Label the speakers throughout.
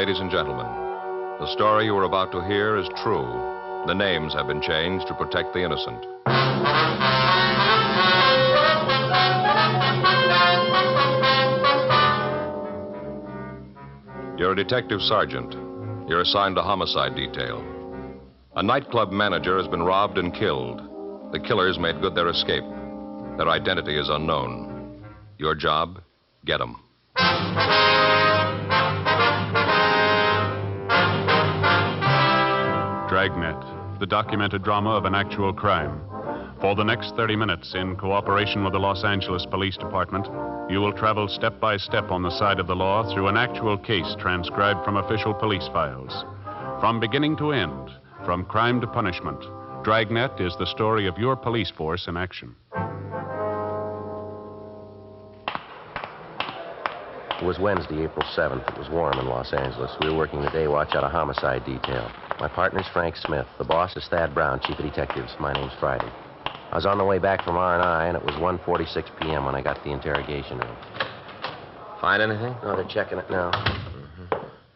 Speaker 1: ladies and gentlemen. The story you are about to hear is true. The names have been changed to protect the innocent. You're a detective sergeant. You're assigned to homicide detail. A nightclub manager has been robbed and killed. The killers made good their escape. Their identity is unknown. Your job, get them.
Speaker 2: Dragnet, the documented drama of an actual crime. For the next 30 minutes, in cooperation with the Los Angeles Police Department, you will travel step by step on the side of the law through an actual case transcribed from official police files. From beginning to end, from crime to punishment, Dragnet is the story of your police force in action.
Speaker 3: It was Wednesday, April 7th. It was warm in Los Angeles. We were working the day watch out of homicide detail. My partner's Frank Smith. The boss is Thad Brown, chief of detectives. My name's Friday. I was on the way back from R&I, and it was 1:46 p.m. when I got to the interrogation room.
Speaker 4: Find anything?
Speaker 3: Oh, they're checking it now.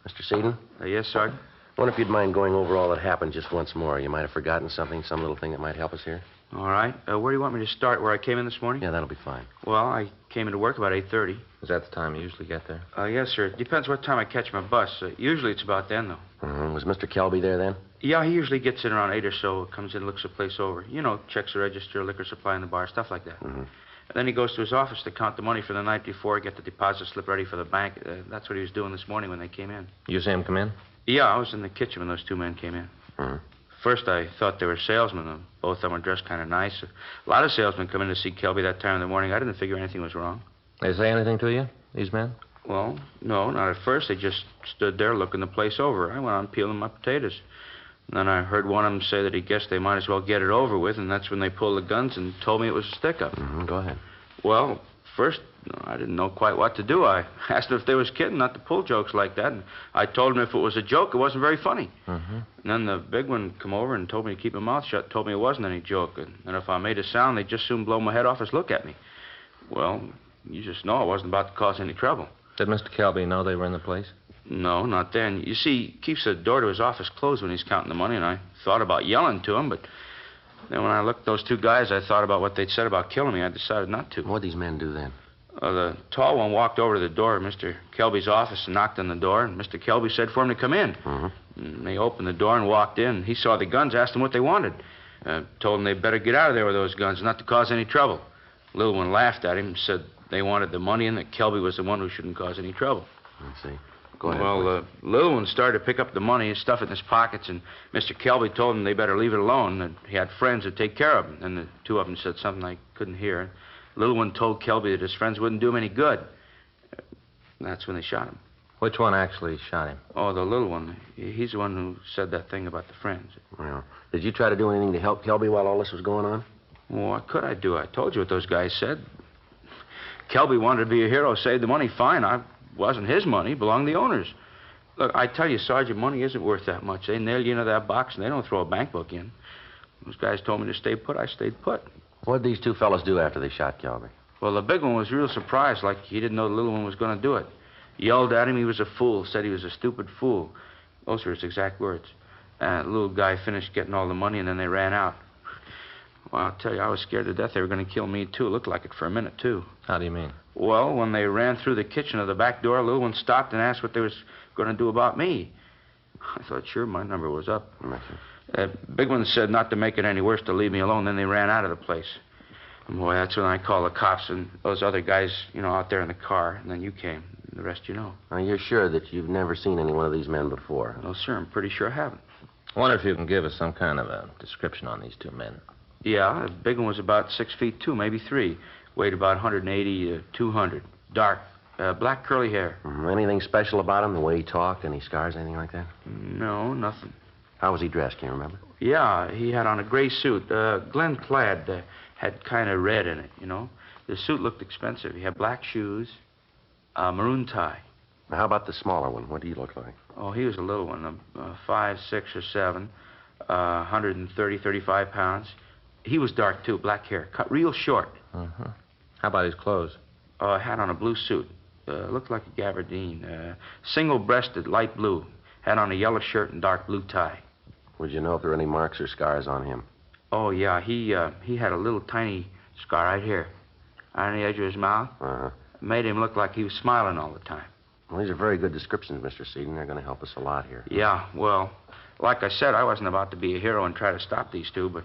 Speaker 3: Mr. Seaton?
Speaker 4: Yes, Sergeant.
Speaker 3: I wonder if you'd mind going over all that happened just once more. You might have forgotten something, some little thing that might help us here.
Speaker 4: All right. Where do you want me to start? Where I came in this morning?
Speaker 3: Yeah, that'll be fine.
Speaker 4: Well, I came into work about 8:30.
Speaker 5: Is that the time you usually get there?
Speaker 4: Yes, sir. It depends what time I catch my bus. Usually it's about then, though.
Speaker 3: Mm-hmm. Was Mr. Kelby there then?
Speaker 4: Yeah, he usually gets in around 8 or so. Comes in, looks the place over. You know, checks the register, liquor supply in the bar, stuff like that.
Speaker 3: Mm-hmm.
Speaker 4: And then he goes to his office to count the money for the night before, get the deposit slip ready for the bank. That's what he was doing this morning when they came in.
Speaker 5: You see him come in?
Speaker 4: Yeah, I was in the kitchen when those two men came in.
Speaker 3: Mm-hmm.
Speaker 4: First, I thought they were salesmen. Both of them were dressed kind of nice. A lot of salesmen come in to see Kelby that time in the morning. I didn't figure anything was wrong.
Speaker 5: They say anything to you, these men?
Speaker 4: Well, no, not at first. They just stood there looking the place over. I went on peeling my potatoes. And then I heard one of them say that he guessed they might as well get it over with, and that's when they pulled the guns and told me it was a stick-up.
Speaker 3: Mm-hmm. Go ahead.
Speaker 4: Well, first, I didn't know quite what to do. I asked them if they was kidding, not to pull jokes like that. And I told them if it was a joke, it wasn't very funny.
Speaker 5: Mm-hmm.
Speaker 4: And then the big one come over and told me to keep my mouth shut, told me it wasn't any joke. And if I made a sound, they'd just soon blow my head off and look at me. Well, you just know I wasn't about to cause any trouble.
Speaker 5: Did Mr. Kelby know they were in the place?
Speaker 4: No, not then. You see, he keeps the door to his office closed when he's counting the money, and I thought about yelling to him, but then when I looked at those two guys, I thought about what they'd said about killing me. I decided not to.
Speaker 3: What'd these men do then?
Speaker 4: The tall one walked over to the door of Mr. Kelby's office and knocked on the door, and Mr. Kelby said for him to come in.
Speaker 3: Mm-hmm.
Speaker 4: And they opened the door and walked in. He saw the guns, asked them what they wanted. Told them they'd better get out of there with those guns, not to cause any trouble. The little one laughed at him and said they wanted the money and that Kelby was the one who shouldn't cause any trouble.
Speaker 3: I see. Go ahead.
Speaker 4: Well, the little one started to pick up the money and stuff it in his pockets, and Mr. Kelby told him they better leave it alone, that he had friends who'd take care of him. And the two of them said something I couldn't hear. The little one told Kelby that his friends wouldn't do him any good. That's when they shot him.
Speaker 5: Which one actually shot him?
Speaker 4: Oh, the little one. He's the one who said that thing about the friends.
Speaker 3: Well, did you try to do anything to help Kelby while all this was going on?
Speaker 4: Well, what could I do? I told you what those guys said. Kelby wanted to be a hero, save the money, fine. I wasn't his money, it belonged to the owners. Look, I tell you, Sergeant, money isn't worth that much. They nail you into that box, and they don't throw a bank book in. Those guys told me to stay put. I stayed put.
Speaker 3: What did these two fellas do after they shot Kelby?
Speaker 4: Well, the big one was real surprised, like he didn't know the little one was going to do it. Yelled at him he was a fool, said he was a stupid fool. Those were his exact words. The little guy finished getting all the money, and then they ran out. Well, I'll tell you, I was scared to death they were going to kill me, too. It looked like it for a minute, too.
Speaker 5: How do you mean?
Speaker 4: Well, when they ran through the kitchen of the back door, a little one stopped and asked what they was going to do about me. I thought, sure, my number was up. Big one said not to make it any worse, to leave me alone. Then they ran out of the place. And boy, that's when I called the cops and those other guys, out there in the car. And then you came. The rest you know.
Speaker 3: Now, you're sure that you've never seen any one of these men before?
Speaker 4: Well, sir, I'm pretty sure I haven't.
Speaker 5: I wonder if you can give us some kind of a description on these two men.
Speaker 4: Yeah, the big one was about 6 feet 2, maybe 3. Weighed about 180 to 200. Dark, black curly hair.
Speaker 3: Mm-hmm. Anything special about him? The way he talked? Any scars, anything like that?
Speaker 4: No, nothing.
Speaker 3: How was he dressed? Can you remember?
Speaker 4: Yeah, he had on a gray suit. Glen plaid had kind of red in it, The suit looked expensive. He had black shoes, a maroon tie.
Speaker 3: Now, how about the smaller one? What did he look like?
Speaker 4: Oh, he was a little one, 5, 6, or 7, 130, 35 pounds. He was dark, too, black hair, cut real short.
Speaker 5: Mm-hmm. How about his clothes?
Speaker 4: Had on a blue suit. Looked like a gabardine. Single-breasted, light blue. Had on a yellow shirt and dark blue tie.
Speaker 3: Would you know if there were any marks or scars on him?
Speaker 4: Oh, yeah. He had a little tiny scar right here. On the edge of his mouth.
Speaker 3: Uh-huh.
Speaker 4: Made him look like he was smiling all the time.
Speaker 3: Well, these are very good descriptions, Mr. Seaton. They're going to help us a lot here.
Speaker 4: Yeah, well, like I said, I wasn't about to be a hero and try to stop these two, but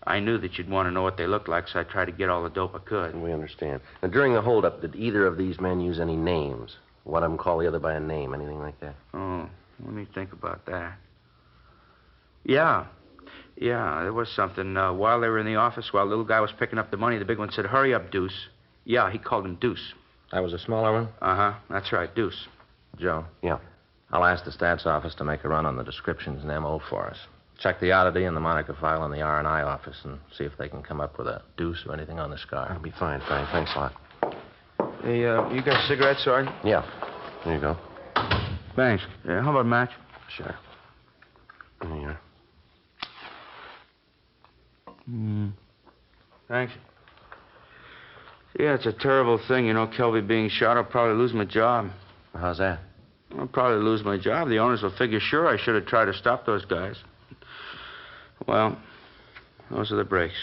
Speaker 4: I knew that you'd want to know what they looked like, so I tried to get all the dope I could.
Speaker 3: We understand. Now, during the holdup, did either of these men use any names? One of them call the other by a name, anything like that?
Speaker 4: Oh, let me think about that. Yeah, there was something. While they were in the office, while the little guy was picking up the money, the big one said, "Hurry up, Deuce." Yeah, he called him Deuce.
Speaker 5: That was a smaller one?
Speaker 4: Uh-huh, that's right, Deuce.
Speaker 5: Joe?
Speaker 3: Yeah.
Speaker 5: I'll ask the stats office to make a run on the descriptions and MO for us. Check the oddity and the moniker file in the R&I office and see if they can come up with a deuce or anything on the scar.
Speaker 3: That'll be fine, Frank. Thanks a lot.
Speaker 4: Hey, you got a cigarette, Sergeant?
Speaker 3: Yeah. There you go.
Speaker 4: Thanks. How about a match?
Speaker 3: Sure. There you are.
Speaker 4: Thanks. Yeah, it's a terrible thing, Kelby being shot. I'll probably lose my job.
Speaker 3: How's that?
Speaker 4: I'll probably lose my job. The owners will figure, sure, I should have tried to stop those guys. Well, those are the breaks.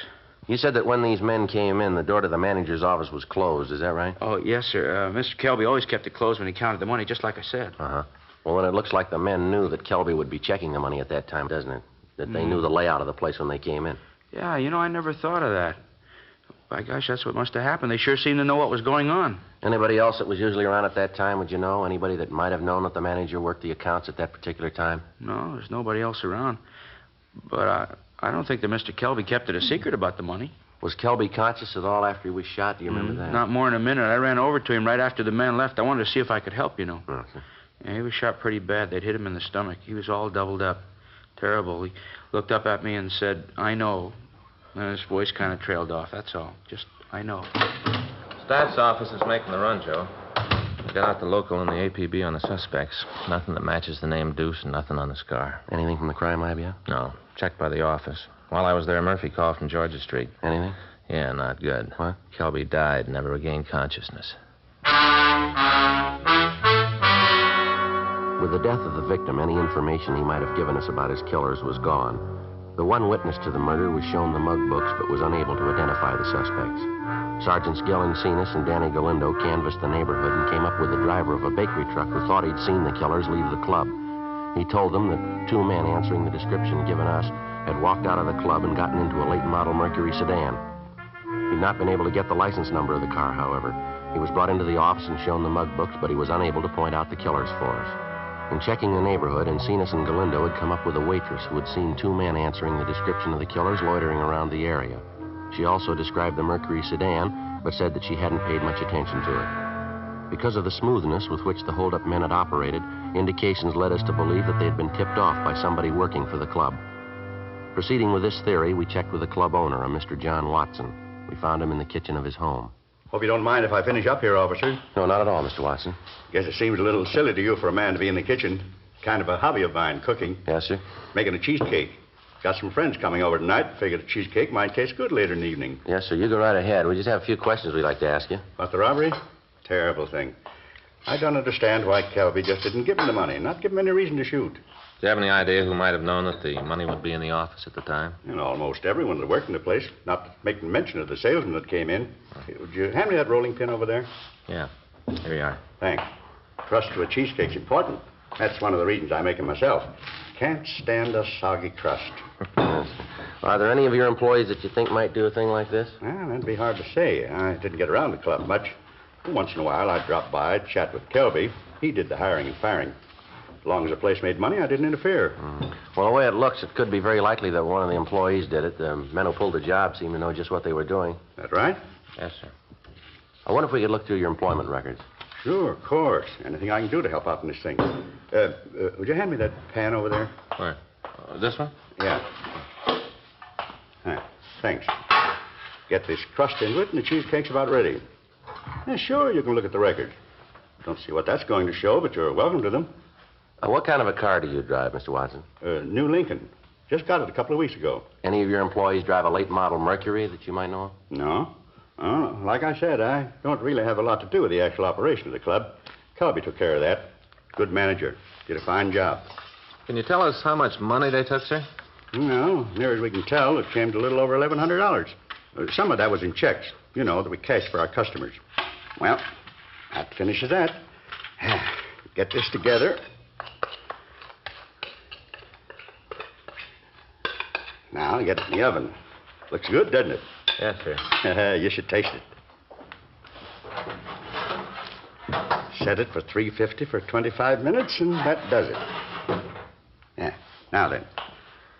Speaker 3: You said that when these men came in, the door to the manager's office was closed. Is that right?
Speaker 4: Oh, yes, sir. Mr. Kelby always kept it closed when he counted the money, just like I said.
Speaker 3: Uh-huh. Well, then it looks like the men knew that Kelby would be checking the money at that time, doesn't it? That they knew the layout of the place when they came in.
Speaker 4: Yeah, I never thought of that. By gosh, that's what must have happened. They sure seemed to know what was going on.
Speaker 3: Anybody else that was usually around at that time, would you know? Anybody that might have known that the manager worked the accounts at that particular time?
Speaker 4: No, there's nobody else around. But I don't think that Mr. Kelby kept it a secret about the money.
Speaker 3: Was Kelby conscious at all after he was shot? Do you remember that?
Speaker 4: Not more than a minute. I ran over to him right after the man left. I wanted to see if I could help,
Speaker 3: Okay.
Speaker 4: Yeah, he was shot pretty bad. They'd hit him in the stomach. He was all doubled up. Terrible. He looked up at me and said, "I know." And his voice kind of trailed off. That's all. Just, I know.
Speaker 5: Stats office is making the run, Joe. We got out the local and the APB on the suspects. Nothing that matches the name Deuce and nothing on the scar.
Speaker 3: Anything from the crime lab yet?
Speaker 5: No. Checked by the office. While I was there, Murphy called from Georgia Street.
Speaker 3: Anything?
Speaker 5: Yeah, not good.
Speaker 3: What?
Speaker 5: Kelby died, never regained consciousness.
Speaker 3: With the death of the victim, any information he might have given us about his killers was gone. The one witness to the murder was shown the mug books, but was unable to identify the suspects. Sergeants Gill Encinas and Danny Galindo canvassed the neighborhood and came up with the driver of a bakery truck who thought he'd seen the killers leave the club. He told them that two men answering the description given us had walked out of the club and gotten into a late model Mercury sedan. He'd not been able to get the license number of the car, however. He was brought into the office and shown the mug books, but he was unable to point out the killers for us. In checking the neighborhood, Encinas and Galindo had come up with a waitress who had seen two men answering the description of the killers loitering around the area. She also described the Mercury sedan, but said that she hadn't paid much attention to it. Because of the smoothness with which the holdup men had operated, indications led us to believe that they had been tipped off by somebody working for the club. Proceeding with this theory, we checked with the club owner, a Mr. John Watson. We found him in the kitchen of his home.
Speaker 6: Hope you don't mind if I finish up here, officer.
Speaker 3: No, not at all, Mr. Watson.
Speaker 6: Guess it seems a little silly to you for a man to be in the kitchen. Kind of a hobby of mine, cooking.
Speaker 3: Yes, sir?
Speaker 6: Making a cheesecake. Got some friends coming over tonight. Figured a cheesecake might taste good later in the evening.
Speaker 3: Yes, sir. You go right ahead. We just have a few questions we'd like to ask you.
Speaker 6: About the robbery? Terrible thing. I don't understand why Kelby just didn't give him the money. Not give him any reason to shoot.
Speaker 5: Do you have any idea who might have known that the money would be in the office at the time?
Speaker 6: And almost everyone that worked in the place, not making mention of the salesman that came in. Would you hand me that rolling pin over there?
Speaker 5: Yeah. Here you are.
Speaker 6: Thanks. Crust to a cheesecake's important. That's one of the reasons I make it myself. Can't stand a soggy crust.
Speaker 3: Yes. Are there any of your employees that you think might do a thing like this?
Speaker 6: Well, that'd be hard to say. I didn't get around the club much. Once in a while, I'd drop by, chat with Kelby. He did the hiring and firing. As long as the place made money, I didn't interfere.
Speaker 3: Well, the way it looks, it could be very likely that one of the employees did it. The men who pulled the job seem to know just what they were doing.
Speaker 6: That right?
Speaker 5: Yes, sir.
Speaker 3: I wonder if we could look through your employment records.
Speaker 6: Sure, of course. Anything I can do to help out in this thing. Would you hand me that pan over there?
Speaker 5: Where? This one?
Speaker 6: Yeah. Thanks. Get this crust into it, and the cheesecake's about ready. Yeah, sure, you can look at the records. Don't see what that's going to show, but you're welcome to them.
Speaker 3: What kind of a car do you drive, Mr. Watson?
Speaker 6: New Lincoln. Just got it a couple of weeks ago.
Speaker 3: Any of your employees drive a late model Mercury that you might know of?
Speaker 6: No. Oh, like I said, I don't really have a lot to do with the actual operation of the club. Kelby took care of that. Good manager. Did a fine job.
Speaker 5: Can you tell us how much money they took, sir?
Speaker 6: No, near as we can tell, it came to a little over $1,100. Some of that was in checks, that we cashed for our customers. Well, that finishes that. Get this together. Now, get it in the oven. Looks good, doesn't it?
Speaker 5: Yes, sir.
Speaker 6: You should taste it. Set it for 350 for 25 minutes, and that does it. Yeah. Now then,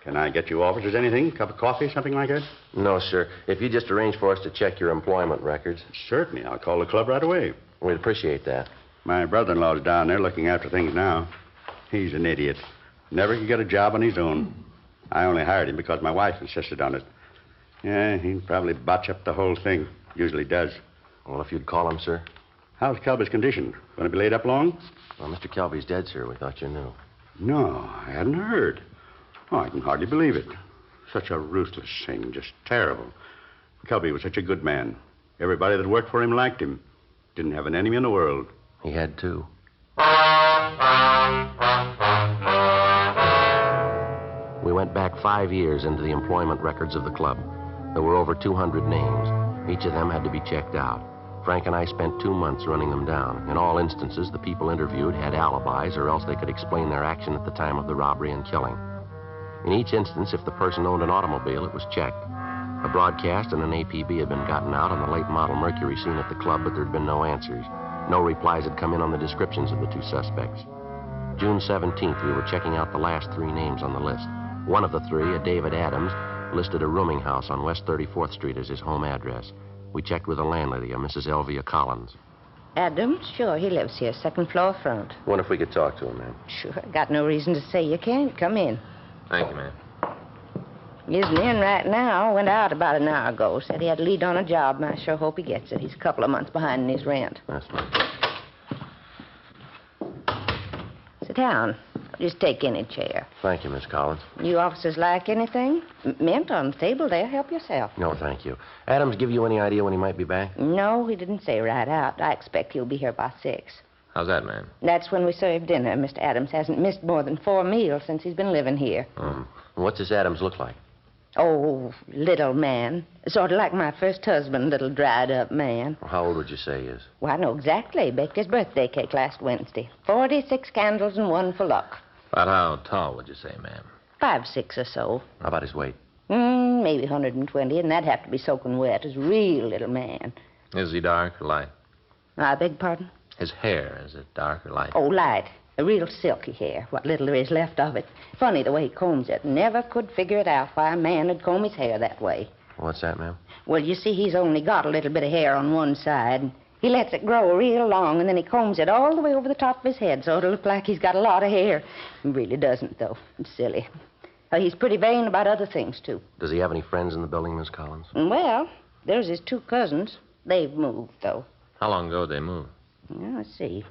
Speaker 6: can I get you officers anything? Cup of coffee, something like that?
Speaker 3: No, sir. If you just arrange for us to check your employment records.
Speaker 6: Certainly. I'll call the club right away.
Speaker 3: We'd appreciate that.
Speaker 6: My brother-in-law's down there looking after things now. He's an idiot. Never could get a job on his own. I only hired him because my wife insisted on it. Yeah, he'd probably botch up the whole thing. Usually does.
Speaker 3: Well, if you'd call him, sir.
Speaker 6: How's Kelby's condition? Going to be laid up long?
Speaker 3: Well, Mr. Kelby's dead, sir. We thought you knew.
Speaker 6: No, I hadn't heard. Oh, I can hardly believe it. Such a ruthless thing. Just terrible. Kelby was such a good man. Everybody that worked for him liked him. Didn't have an enemy in the world.
Speaker 3: He had two. We went back 5 years into the employment records of the club. There were over 200 names. Each of them had to be checked out. Frank and I spent 2 months running them down. In all instances, the people interviewed had alibis, or else they could explain their action at the time of the robbery and killing. In each instance, if the person owned an automobile, it was checked. A broadcast and an APB had been gotten out on the late model Mercury seen at the club, but there had been no answers. No replies had come in on the descriptions of the two suspects. June 17th, we were checking out the last 3 names on the list. One of the 3, a David Adams, listed a rooming house on West 34th Street as his home address. We checked with the landlady, a Mrs. Elvia Collins.
Speaker 7: Adams? Sure, he lives here, second floor front.
Speaker 3: Wonder if we could talk to him, ma'am.
Speaker 7: Sure, got no reason to say you can't. Come in.
Speaker 5: Thank you, ma'am.
Speaker 7: He isn't in right now. Went out about an hour ago. Said he had to lead on a job, and I sure hope he gets it. He's a couple of months behind in his rent.
Speaker 3: That's fine.
Speaker 7: Sit down. Just take any chair.
Speaker 3: Thank you, Miss Collins.
Speaker 7: You officers like anything? Mint on the table there. Help yourself.
Speaker 3: No, thank you. Adams give you any idea when he might be back?
Speaker 7: No, he didn't say right out. I expect he'll be here by 6.
Speaker 5: How's that, ma'am?
Speaker 7: That's when we serve dinner. Mr. Adams hasn't missed more than 4 meals since he's been living here.
Speaker 3: What's this Adams look like?
Speaker 7: Oh, little man. Sort of like my first husband, little dried-up man.
Speaker 3: Well, how old would you say he is?
Speaker 7: Well, I know exactly. Baked his birthday cake last Wednesday. 46 candles and 1 for luck.
Speaker 5: About how tall would you say, ma'am?
Speaker 7: 5'6" or so.
Speaker 3: How about his weight?
Speaker 7: Maybe 120, and that'd have to be soaking wet. He's a real little man.
Speaker 5: Is he dark or light?
Speaker 7: I beg pardon?
Speaker 5: His hair, is it dark or light?
Speaker 7: Oh, light. A real silky hair, what little there is left of it. Funny the way he combs it. Never could figure it out why a man would comb his hair that way.
Speaker 3: What's that, ma'am?
Speaker 7: Well, you see, he's only got a little bit of hair on one side. He lets it grow real long, and then he combs it all the way over the top of his head, so it'll look like he's got a lot of hair. He really doesn't, though. It's silly. He's pretty vain about other things, too.
Speaker 3: Does he have any friends in the building, Miss Collins?
Speaker 7: Well, there's his 2 cousins. They've moved, though.
Speaker 5: How long ago did they move?
Speaker 7: Well, let's see.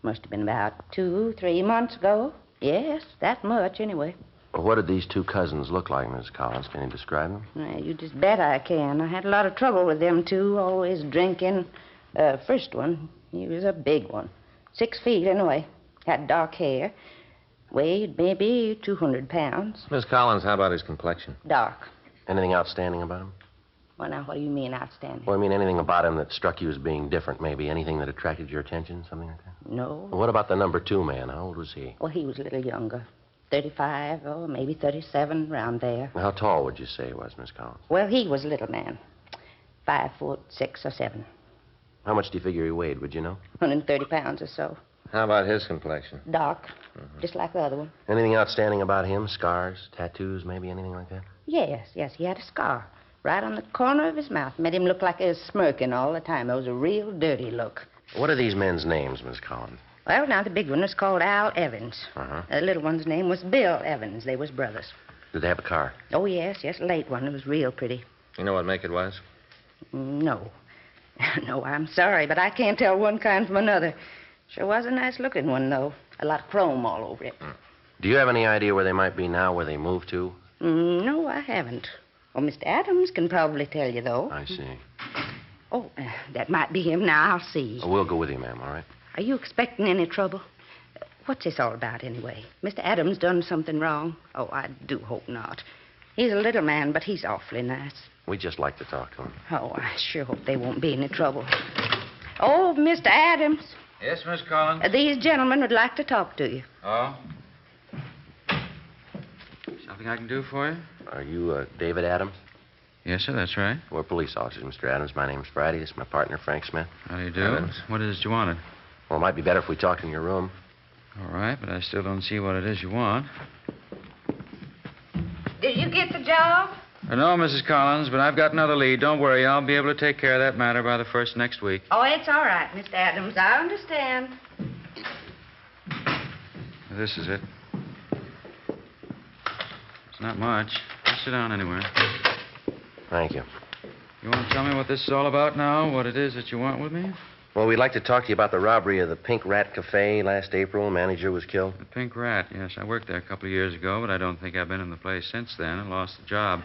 Speaker 7: Must have been about 2-3 months ago. Yes, that much, anyway.
Speaker 3: What did these 2 cousins look like, Miss Collins? Can you describe them?
Speaker 7: Well, you just bet I can. I had a lot of trouble with them 2, always drinking. First one, he was a big one. 6 feet, anyway. Had dark hair. Weighed maybe 200 pounds.
Speaker 5: Miss Collins, how about his complexion?
Speaker 7: Dark.
Speaker 3: Anything outstanding about him?
Speaker 7: Well, now, what do you mean outstanding?
Speaker 3: Well, I mean anything about him that struck you as being different, maybe. Anything that attracted your attention, something like that?
Speaker 7: No.
Speaker 3: Well, what about the number 2 man? How old was he?
Speaker 7: Well, he was a little younger. 35, or maybe 37, around there.
Speaker 3: How tall would you say he was, Miss Collins?
Speaker 7: Well, he was a little man. 5'6" or 7.
Speaker 3: How much do you figure he weighed, would you know?
Speaker 7: 130 pounds or so.
Speaker 5: How about his complexion?
Speaker 7: Dark, just like the other one.
Speaker 3: Anything outstanding about him? Scars, tattoos, maybe anything like that?
Speaker 7: Yes, he had a scar. Right on the corner of his mouth. Made him look like he was smirking all the time. It was a real dirty look.
Speaker 3: What are these men's names, Miss Collins?
Speaker 7: Well, now, the big one was called Al Evans.
Speaker 3: Uh-huh.
Speaker 7: The little one's name was Bill Evans. They was brothers.
Speaker 3: Did they have a car?
Speaker 7: Oh, yes, a late one. It was real pretty.
Speaker 5: You know what make it was?
Speaker 7: No. No, I'm sorry, but I can't tell one kind from another. Sure was a nice-looking one, though. A lot of chrome all over it.
Speaker 3: Do you have any idea where they might be now, where they moved to?
Speaker 7: No, I haven't. Well, Mr. Adams can probably tell you, though.
Speaker 3: I see.
Speaker 7: Oh, that might be him. Now, I'll see.
Speaker 3: Oh, we'll go with you, ma'am, all right?
Speaker 7: Are you expecting any trouble? What's this all about, anyway? Mr. Adams done something wrong? Oh, I do hope not. He's a little man, but he's awfully nice.
Speaker 3: We'd just like to talk to him.
Speaker 7: Oh, I sure hope there won't be any trouble. Oh, Mr. Adams.
Speaker 4: Yes, Miss Collins?
Speaker 7: These gentlemen would like to talk to you.
Speaker 4: Oh? Something I can do for you?
Speaker 3: Are you David Adams?
Speaker 4: Yes, sir, that's right.
Speaker 3: We're police officers, Mr. Adams. My name's Friday. This is my partner, Frank Smith.
Speaker 4: How do you do?
Speaker 3: Adams.
Speaker 4: What is it you wanted?
Speaker 3: Well, it might be better if we talked in your room.
Speaker 4: All right, but I still don't see what it is you want.
Speaker 7: Did you get the job?
Speaker 4: No, Mrs. Collins, but I've got another lead. Don't worry, I'll be able to take care of that matter by the first next week.
Speaker 7: Oh, it's all right, Mr. Adams. I understand.
Speaker 4: This is it. It's not much. Just sit down anywhere.
Speaker 3: Thank you.
Speaker 4: You want to tell me what this is all about now? What it is that you want with me?
Speaker 3: Well, we'd like to talk to you about the robbery of the Pink Rat Cafe last April. The manager was killed.
Speaker 4: The Pink Rat, yes. I worked there a couple of years ago, but I don't think I've been in the place since then. I lost the job.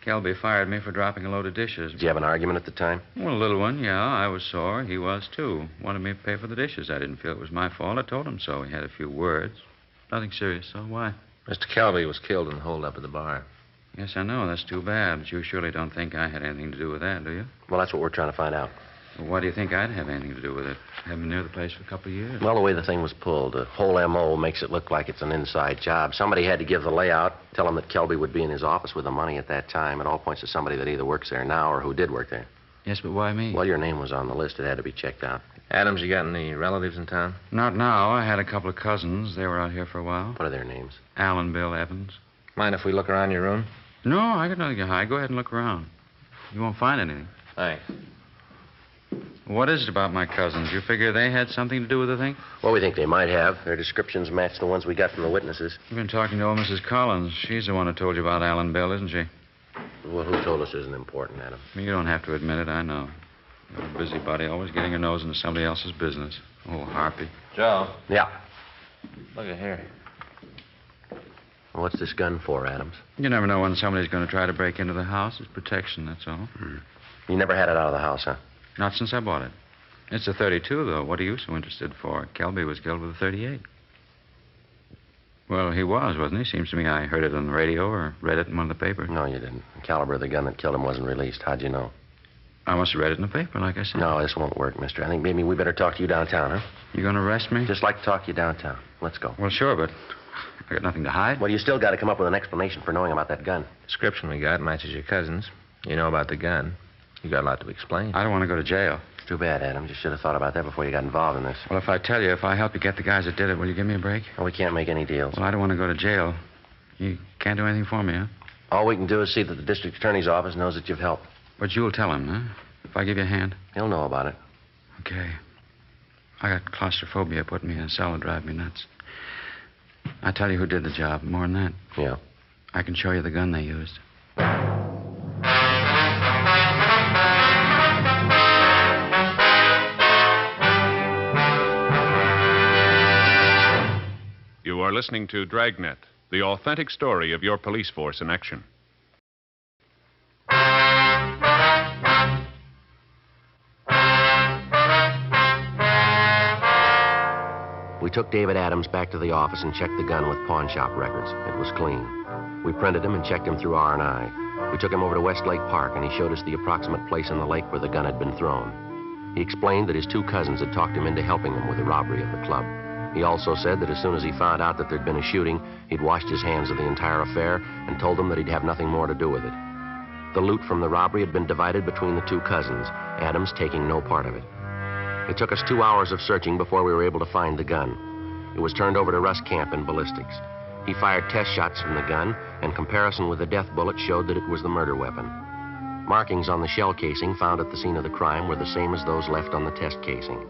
Speaker 4: Kelby fired me for dropping a load of dishes.
Speaker 3: Did you have an argument at the time?
Speaker 4: Well, a little one, yeah. I was sore. He was, too. Wanted me to pay for the dishes. I didn't feel it was my fault. I told him so. He had a few words. Nothing serious, so why?
Speaker 5: Mr. Kelby was killed in the holdup at the bar.
Speaker 4: Yes, I know. That's too bad. But you surely don't think I had anything to do with that, do you?
Speaker 3: Well, that's what we're trying to find out.
Speaker 4: Well, why do you think I'd have anything to do with it? I haven't been near the place for a couple of years.
Speaker 3: Well, the way the thing was pulled, the whole M.O. makes it look like it's an inside job. Somebody had to give the layout, tell him that Kelby would be in his office with the money at that time. It all points to somebody that either works there now or who did work there.
Speaker 4: Yes, but why me?
Speaker 3: Well, your name was on the list. It had to be checked out.
Speaker 5: Adams, you got any relatives in town?
Speaker 4: Not now. I had a couple of cousins. They were out here for a while.
Speaker 3: What are their names?
Speaker 4: Al and Bill Evans.
Speaker 5: Mind if we look around your room?
Speaker 4: No, I got nothing to hide. Go ahead and look around. You won't find anything.
Speaker 5: Thanks.
Speaker 4: What is it about my cousins? You figure they had something to do with the thing?
Speaker 3: Well, we think they might have. Their descriptions match the ones we got from the witnesses.
Speaker 4: You've been talking to old Mrs. Collins. She's the one who told you about Al and Bill, isn't she?
Speaker 3: Well, who told us isn't important, Adam?
Speaker 4: You don't have to admit it. I know. You're a busybody, always getting your nose into somebody else's business. Oh, Harpy.
Speaker 5: Joe.
Speaker 3: Yeah.
Speaker 5: Look at here.
Speaker 3: What's this gun for, Adams?
Speaker 4: You never know when somebody's going to try to break into the house. It's protection, that's all.
Speaker 3: You never had it out of the house, huh?
Speaker 4: Not since I bought it. It's a 32, though. What are you so interested for? Kelby was killed with a 38. Well, he was, wasn't he? Seems to me I heard it on the radio or read it in one of the papers.
Speaker 3: No, you didn't. The caliber of the gun that killed him wasn't released. How'd you know?
Speaker 4: I must have read it in the paper, like I said.
Speaker 3: No, this won't work, mister. I think maybe we better talk to you downtown, huh?
Speaker 4: You going to arrest me?
Speaker 3: Just like to talk to you downtown. Let's go.
Speaker 4: Well, sure, but I got nothing to hide.
Speaker 3: Well, you still got to come up with an explanation for knowing about that gun.
Speaker 5: Description we got matches your cousin's. You know about the gun. You got a lot to explain.
Speaker 4: I don't want to go to jail.
Speaker 3: It's too bad, Adam. You should have thought about that before you got involved in this.
Speaker 4: Well, if I tell you, if I help you get the guys that did it, will you give me a break?
Speaker 3: Well, we can't make any deals.
Speaker 4: Well, I don't want to go to jail. You can't do anything for me, huh?
Speaker 3: All we can do is see that the district attorney's office knows that you've helped.
Speaker 4: But you'll tell him, huh? If I give you a hand?
Speaker 3: He'll know about it.
Speaker 4: Okay. I got claustrophobia. Putting me in a cell would drive me nuts. I tell you who did the job. More than that.
Speaker 3: Yeah.
Speaker 4: I can show you the gun they used.
Speaker 2: You are listening to Dragnet, the authentic story of your police force in action.
Speaker 3: We took David Adams back to the office and checked the gun with pawn shop records. It was clean. We printed him and checked him through R&I. We took him over to Westlake Park, and he showed us the approximate place in the lake where the gun had been thrown. He explained that his two cousins had talked him into helping him with the robbery of the club. He also said that as soon as he found out that there'd been a shooting, he'd washed his hands of the entire affair and told them that he'd have nothing more to do with it. The loot from the robbery had been divided between the two cousins, Adams taking no part of it. It took us 2 hours of searching before we were able to find the gun. It was turned over to Russ Camp in ballistics. He fired test shots from the gun, and comparison with the death bullet showed that it was the murder weapon. Markings on the shell casing found at the scene of the crime were the same as those left on the test casing.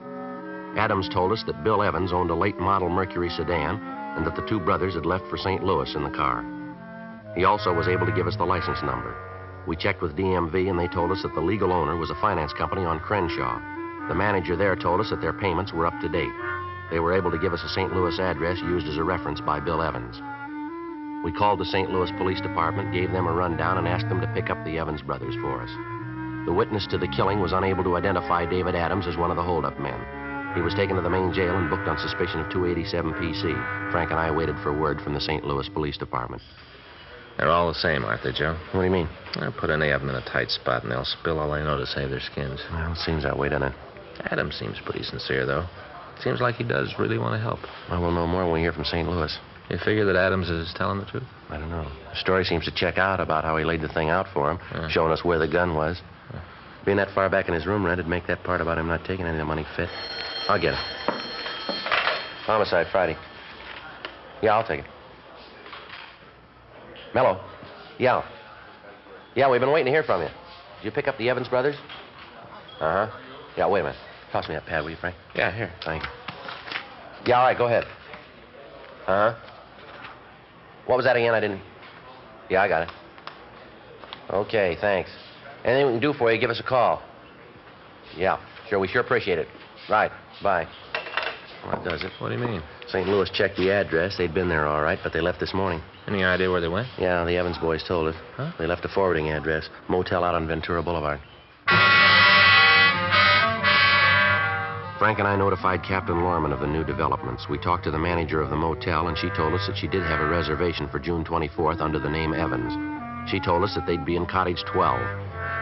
Speaker 3: Adams told us that Bill Evans owned a late model Mercury sedan and that the two brothers had left for St. Louis in the car. He also was able to give us the license number. We checked with DMV, and they told us that the legal owner was a finance company on Crenshaw. The manager there told us that their payments were up to date. They were able to give us a St. Louis address used as a reference by Bill Evans. We called the St. Louis Police Department, gave them a rundown, and asked them to pick up the Evans brothers for us. The witness to the killing was unable to identify David Adams as one of the holdup men. He was taken to the main jail and booked on suspicion of 287 PC. Frank and I waited for word from the St. Louis Police Department.
Speaker 5: They're all the same, aren't they, Joe?
Speaker 3: What do you mean?
Speaker 5: I'll put any of them in a tight spot, and they'll spill all they know to save their skins.
Speaker 3: Well, it seems that way, doesn't it?
Speaker 5: Adams seems pretty sincere, though. Seems like he does really want to help.
Speaker 3: Well, we'll know more when we hear from St. Louis.
Speaker 5: You figure that Adams is telling the truth?
Speaker 3: I don't know. The story seems to check out about how he laid the thing out for him, showing us where the gun was. Being that far back in his room, Red, would make that part about him not taking any of the money fit. I'll get it. Homicide, Friday. Yeah, I'll take it. Mello. Yeah. Yeah, we've been waiting to hear from you. Did you pick up the Evans brothers? Uh-huh. Yeah, wait a minute. Toss me that pad, will you, Frank?
Speaker 5: Yeah, here.
Speaker 3: Thank you. Yeah, all right, go ahead. Uh-huh. What was that again? I didn't... Yeah, I got it. Okay, thanks. Anything we can do for you, give us a call. Yeah, sure, we sure appreciate it. Right, bye. Well, that does it.
Speaker 5: What do you mean?
Speaker 3: St. Louis checked the address. They'd been there all right, but they left this morning.
Speaker 5: Any idea where they went?
Speaker 3: Yeah, the Evans boys told us.
Speaker 5: Huh?
Speaker 3: They left a forwarding address. Motel out on Ventura Boulevard. Frank and I notified Captain Lorman of the new developments. We talked to the manager of the motel, and she told us that she did have a reservation for June 24th under the name Evans. She told us that they'd be in Cottage 12.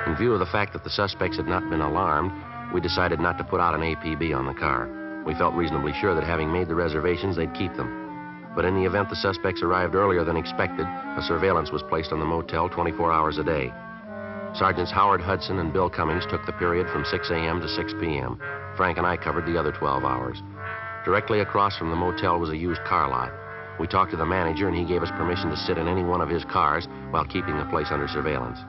Speaker 3: In view of the fact that the suspects had not been alarmed, we decided not to put out an APB on the car. We felt reasonably sure that having made the reservations, they'd keep them. But in the event the suspects arrived earlier than expected, a surveillance was placed on the motel 24 hours a day. Sergeants Howard Hudson and Bill Cummings took the period from 6 a.m. to 6 p.m. Frank and I covered the other 12 hours. Directly across from the motel was a used car lot. We talked to the manager, and he gave us permission to sit in any one of his cars while keeping the place under surveillance.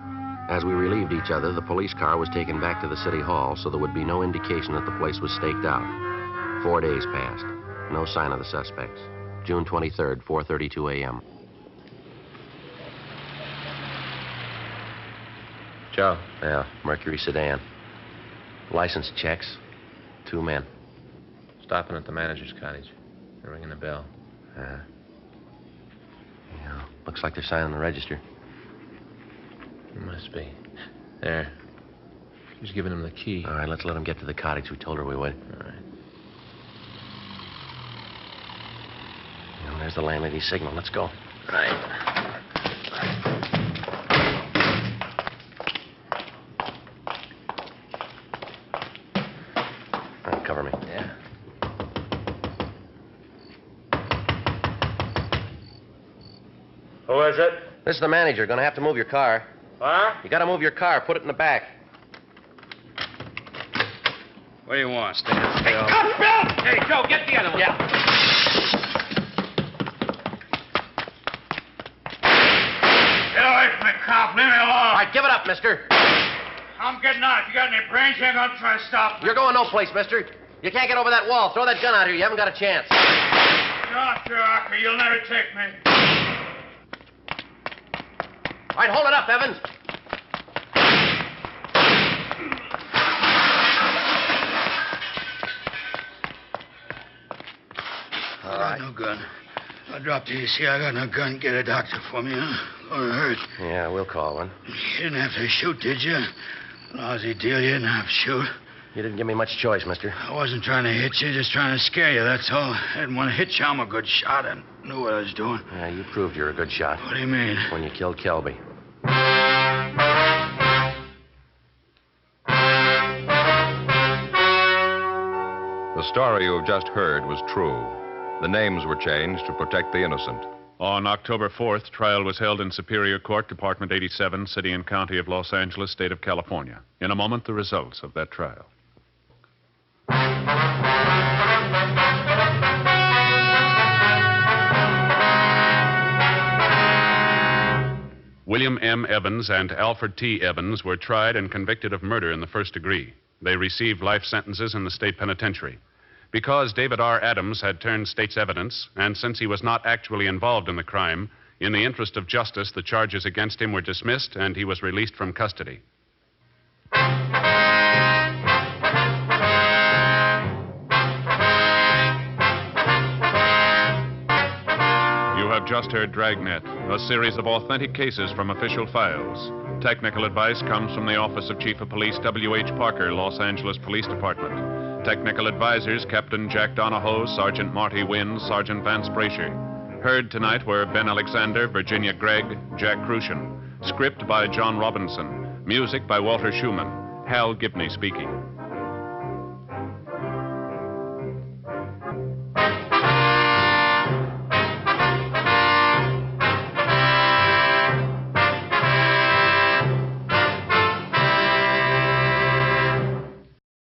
Speaker 3: As we relieved each other, the police car was taken back to the city hall, so there would be no indication that the place was staked out. 4 days passed. No sign of the suspects. June 23rd, 4:32 a.m.
Speaker 5: Joe.
Speaker 3: Yeah, Mercury sedan. License checks. 2 men.
Speaker 5: Stopping at the manager's cottage. They're ringing the bell.
Speaker 3: Yeah, looks like they're signing the register.
Speaker 5: Must be. There. She's giving him the key.
Speaker 3: All right, let's let them get to the cottage. We told her we would.
Speaker 5: All right.
Speaker 3: There's the landlady's signal. Let's go.
Speaker 5: Right.
Speaker 3: Cover me.
Speaker 5: Yeah.
Speaker 4: Who is it?
Speaker 3: This is the manager. Gonna have to move your car.
Speaker 4: What?
Speaker 3: You gotta move your car. Put it in the back.
Speaker 4: What do you want? Stand still.
Speaker 3: Bill! Hey, Joe, get the other one. Yeah.
Speaker 8: Get away from me, cop. Leave me alone.
Speaker 3: All right, give it up, mister.
Speaker 8: I'm getting out. If you got any brains, you ain't gonna try to stop me.
Speaker 3: You're going no place, mister. You can't get over that wall. Throw that gun out here. You haven't got a chance.
Speaker 8: Shut your Arthur. You'll never take me.
Speaker 3: All right, hold it up, Evans.
Speaker 8: I got no gun. I dropped the AC. I got no gun. Get a doctor for me, huh? Gonna hurt.
Speaker 3: Yeah, we'll call one.
Speaker 8: You didn't have to shoot, did you? Lousy deal. You didn't have to shoot.
Speaker 3: You didn't give me much choice, mister.
Speaker 8: I wasn't trying to hit you, just trying to scare you, that's all. I didn't want to hit you. I'm a good shot. I knew what I was doing.
Speaker 3: Yeah, you proved you're a good shot.
Speaker 8: What do you mean?
Speaker 3: When you killed Kelby.
Speaker 1: The story you have just heard was true. The names were changed to protect the innocent.
Speaker 2: On October 4th, trial was held in Superior Court, Department 87, City and County of Los Angeles, State of California. In a moment, the results of that trial. William M. Evans and Alfred T. Evans were tried and convicted of murder in the first degree. They received life sentences in the state penitentiary. Because David R. Adams had turned state's evidence, and since he was not actually involved in the crime, in the interest of justice, the charges against him were dismissed and he was released from custody. You have just heard Dragnet, a series of authentic cases from official files. Technical advice comes from the Office of Chief of Police W.H. Parker, Los Angeles Police Department. Technical advisors Captain Jack Donahoe, Sergeant Marty Wynn, Sergeant Vance Brasher. Heard tonight were Ben Alexander, Virginia Gregg, Jack Crucian. Script by John Robinson. Music by Walter Schumann. Hal Gibney speaking.